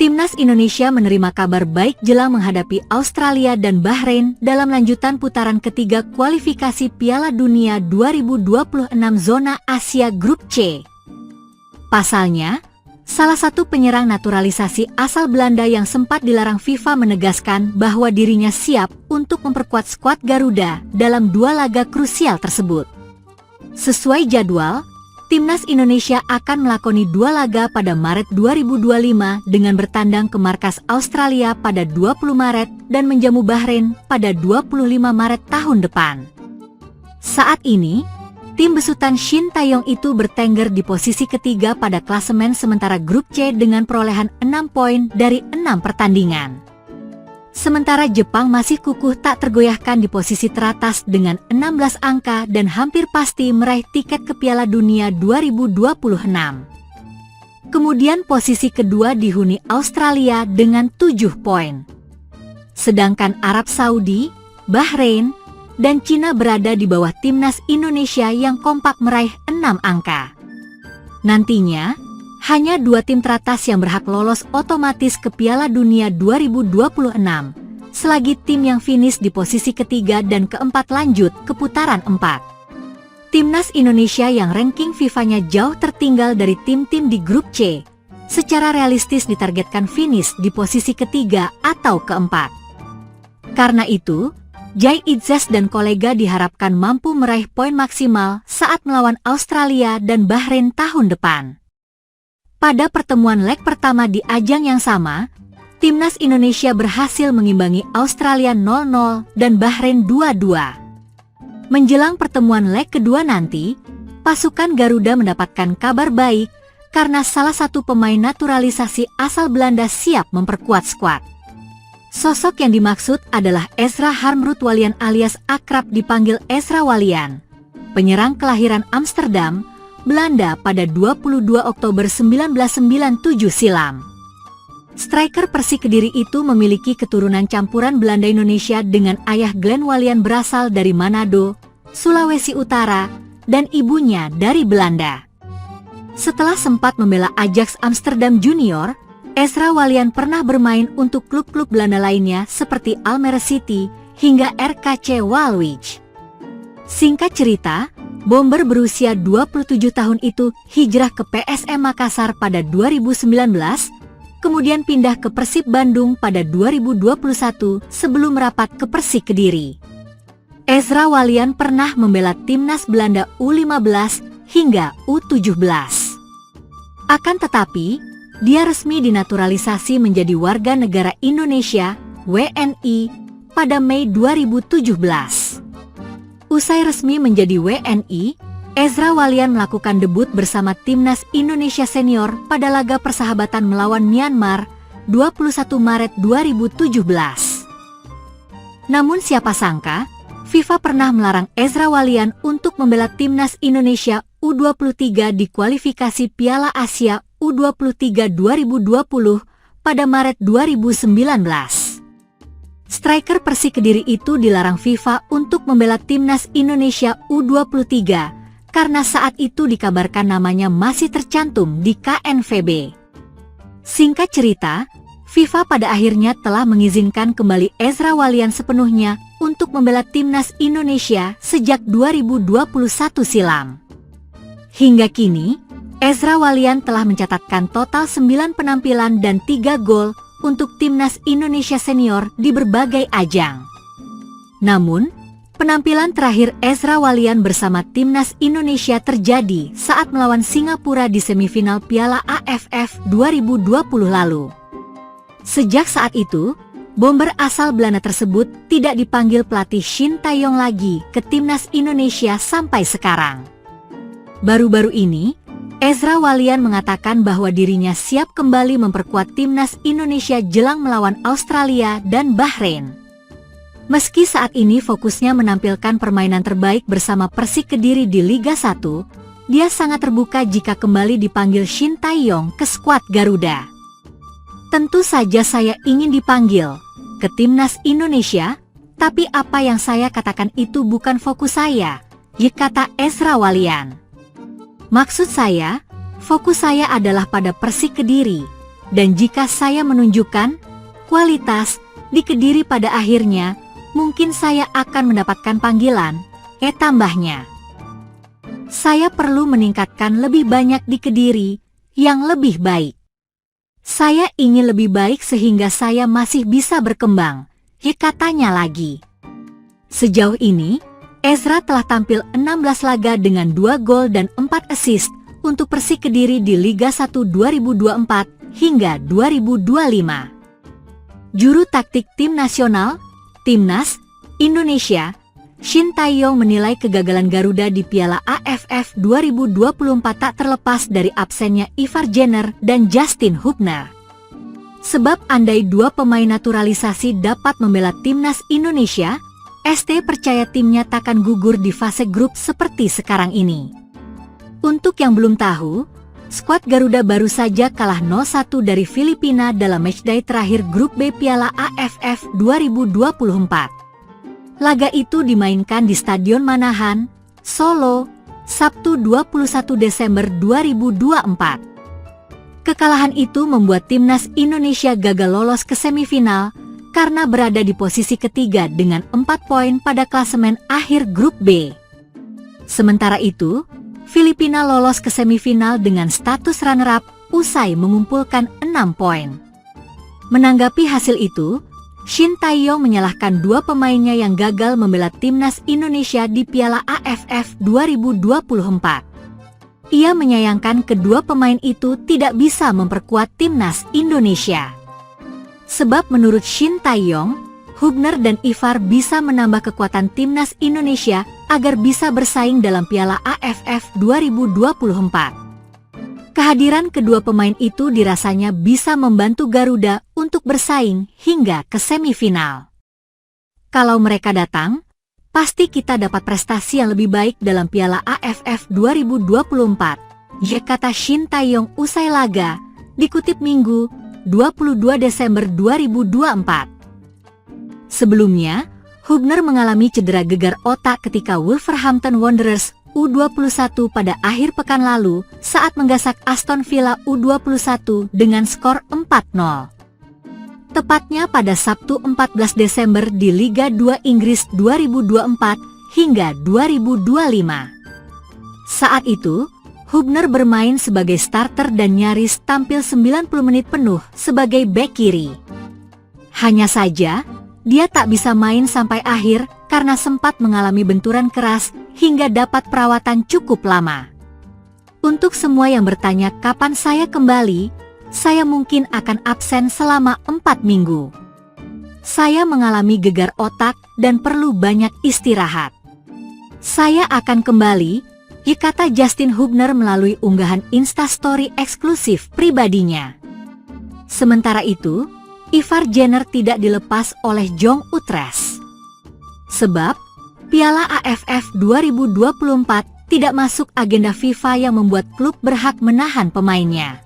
Timnas Indonesia menerima kabar baik jelang menghadapi Australia dan Bahrain dalam lanjutan putaran ketiga kualifikasi Piala Dunia 2026 zona Asia Grup C. Pasalnya, salah satu penyerang naturalisasi asal Belanda yang sempat dilarang FIFA menegaskan bahwa dirinya siap untuk memperkuat skuad Garuda dalam dua laga krusial tersebut. Sesuai jadwal, Timnas Indonesia akan melakoni dua laga pada Maret 2025 dengan bertandang ke markas Australia pada 20 Maret dan menjamu Bahrain pada 25 Maret tahun depan. Saat ini, tim besutan Shin Tae-yong itu bertengger di posisi ketiga pada klasemen sementara grup C dengan perolehan 6 poin dari 6 pertandingan. Sementara Jepang masih kukuh tak tergoyahkan di posisi teratas dengan 16 angka dan hampir pasti meraih tiket ke Piala Dunia 2026. Kemudian posisi kedua dihuni Australia dengan 7 poin. Sedangkan Arab Saudi, Bahrain, dan Cina berada di bawah Timnas Indonesia yang kompak meraih 6 angka. Nantinya, hanya dua tim teratas yang berhak lolos otomatis ke Piala Dunia 2026, selagi tim yang finish di posisi ketiga dan keempat lanjut ke putaran 4. Timnas Indonesia yang ranking FIFA-nya jauh tertinggal dari tim-tim di grup C, secara realistis ditargetkan finish di posisi ketiga atau keempat. Karena itu, Jai Idzas dan kolega diharapkan mampu meraih poin maksimal saat melawan Australia dan Bahrain tahun depan. Pada pertemuan leg pertama di ajang yang sama, Timnas Indonesia berhasil mengimbangi Australia 0-0 dan Bahrain 2-2. Menjelang pertemuan leg kedua nanti, pasukan Garuda mendapatkan kabar baik karena salah satu pemain naturalisasi asal Belanda siap memperkuat skuad. Sosok yang dimaksud adalah Ezra Harmroet Walian alias akrab dipanggil Ezra Walian, penyerang kelahiran Amsterdam, Belanda pada 22 Oktober 1997 silam. Striker Persik Kediri itu memiliki keturunan campuran Belanda-Indonesia dengan ayah Glenn Walian berasal dari Manado, Sulawesi Utara, dan ibunya dari Belanda. Setelah sempat membela Ajax Amsterdam Junior, Ezra Walian pernah bermain untuk klub-klub Belanda lainnya seperti Almere City hingga RKC Waalwijk. Singkat cerita, Bomber berusia 27 tahun itu hijrah ke PSM Makassar pada 2019, kemudian pindah ke Persib Bandung pada 2021 sebelum merapat ke Persik Kediri. Ezra Walian pernah membela timnas Belanda U15 hingga U17. Akan tetapi, dia resmi dinaturalisasi menjadi warga negara Indonesia (WNI) pada Mei 2017. Usai resmi menjadi WNI, Ezra Walian melakukan debut bersama Timnas Indonesia Senior pada laga persahabatan melawan Myanmar 21 Maret 2017. Namun siapa sangka, FIFA pernah melarang Ezra Walian untuk membela Timnas Indonesia U23 di kualifikasi Piala Asia U23 2020 pada Maret 2019. Striker Persik Kediri itu dilarang FIFA untuk membela Timnas Indonesia U23 karena saat itu dikabarkan namanya masih tercantum di KNVB. Singkat cerita, FIFA pada akhirnya telah mengizinkan kembali Ezra Walian sepenuhnya untuk membela Timnas Indonesia sejak 2021 silam. Hingga kini, Ezra Walian telah mencatatkan total 9 penampilan dan 3 gol untuk Timnas Indonesia Senior di berbagai ajang. Namun, penampilan terakhir Ezra Walian bersama Timnas Indonesia terjadi saat melawan Singapura di semifinal Piala AFF 2020 lalu. Sejak saat itu, bomber asal Belanda tersebut tidak dipanggil pelatih Shin Tae-yong lagi ke Timnas Indonesia sampai sekarang. Baru-baru ini, Ezra Walian mengatakan bahwa dirinya siap kembali memperkuat Timnas Indonesia jelang melawan Australia dan Bahrain. Meski saat ini fokusnya menampilkan permainan terbaik bersama Persik Kediri di Liga 1, dia sangat terbuka jika kembali dipanggil Shin Tae-yong ke skuad Garuda. Tentu saja saya ingin dipanggil ke Timnas Indonesia, tapi apa yang saya katakan itu bukan fokus saya, kata Ezra Walian. Maksud saya, fokus saya adalah pada Persik Kediri. Dan jika saya menunjukkan kualitas di Kediri pada akhirnya, mungkin saya akan mendapatkan panggilan, tambahnya. Saya perlu meningkatkan lebih banyak di Kediri yang lebih baik. Saya ingin lebih baik sehingga saya masih bisa berkembang, katanya lagi. Sejauh ini, Ezra telah tampil 16 laga dengan 2 gol dan 4 assist untuk Persik Kediri di Liga 1 2024 hingga 2025. Juru taktik tim nasional, Timnas Indonesia, Shin Tae-yong menilai kegagalan Garuda di Piala AFF 2024 tak terlepas dari absennya Ivar Jenner dan Justin Hubner. Sebab andai dua pemain naturalisasi dapat membela Timnas Indonesia, ST percaya timnya takkan gugur di fase grup seperti sekarang ini. Untuk yang belum tahu, skuad Garuda baru saja kalah 0-1 dari Filipina dalam matchday terakhir grup B Piala AFF 2024. Laga itu dimainkan di Stadion Manahan, Solo, Sabtu 21 Desember 2024. Kekalahan itu membuat Timnas Indonesia gagal lolos ke semifinal karena berada di posisi ketiga dengan 4 poin pada klasemen akhir grup B. Sementara itu, Filipina lolos ke semifinal dengan status runner-up usai mengumpulkan 6 poin. Menanggapi hasil itu, Shin Tae-yong menyalahkan dua pemainnya yang gagal membela Timnas Indonesia di Piala AFF 2024. Ia menyayangkan kedua pemain itu tidak bisa memperkuat Timnas Indonesia. Sebab menurut Shin Tae-yong, Hubner dan Ivar bisa menambah kekuatan Timnas Indonesia agar bisa bersaing dalam Piala AFF 2024. Kehadiran kedua pemain itu dirasanya bisa membantu Garuda untuk bersaing hingga ke semifinal. Kalau mereka datang, pasti kita dapat prestasi yang lebih baik dalam Piala AFF 2024, kata Shin Tae-yong usai laga, dikutip Minggu, 22 Desember 2024. Sebelumnya, Hubner mengalami cedera gegar otak ketika Wolverhampton Wanderers U21 pada akhir pekan lalu saat menggasak Aston Villa U21 dengan skor 4-0. Tepatnya pada Sabtu 14 Desember di Liga 2 Inggris 2024 hingga 2025. Saat itu, Hubner bermain sebagai starter dan nyaris tampil 90 menit penuh sebagai bek kiri. Hanya saja, dia tak bisa main sampai akhir karena sempat mengalami benturan keras hingga dapat perawatan cukup lama. Untuk semua yang bertanya kapan saya kembali, saya mungkin akan absen selama 4 minggu. Saya mengalami gegar otak dan perlu banyak istirahat. Saya akan kembali, kata Justin Hubner melalui unggahan Instastory eksklusif pribadinya. Sementara itu, Ivar Jenner tidak dilepas oleh Jong Utrecht. Sebab, Piala AFF 2024 tidak masuk agenda FIFA yang membuat klub berhak menahan pemainnya.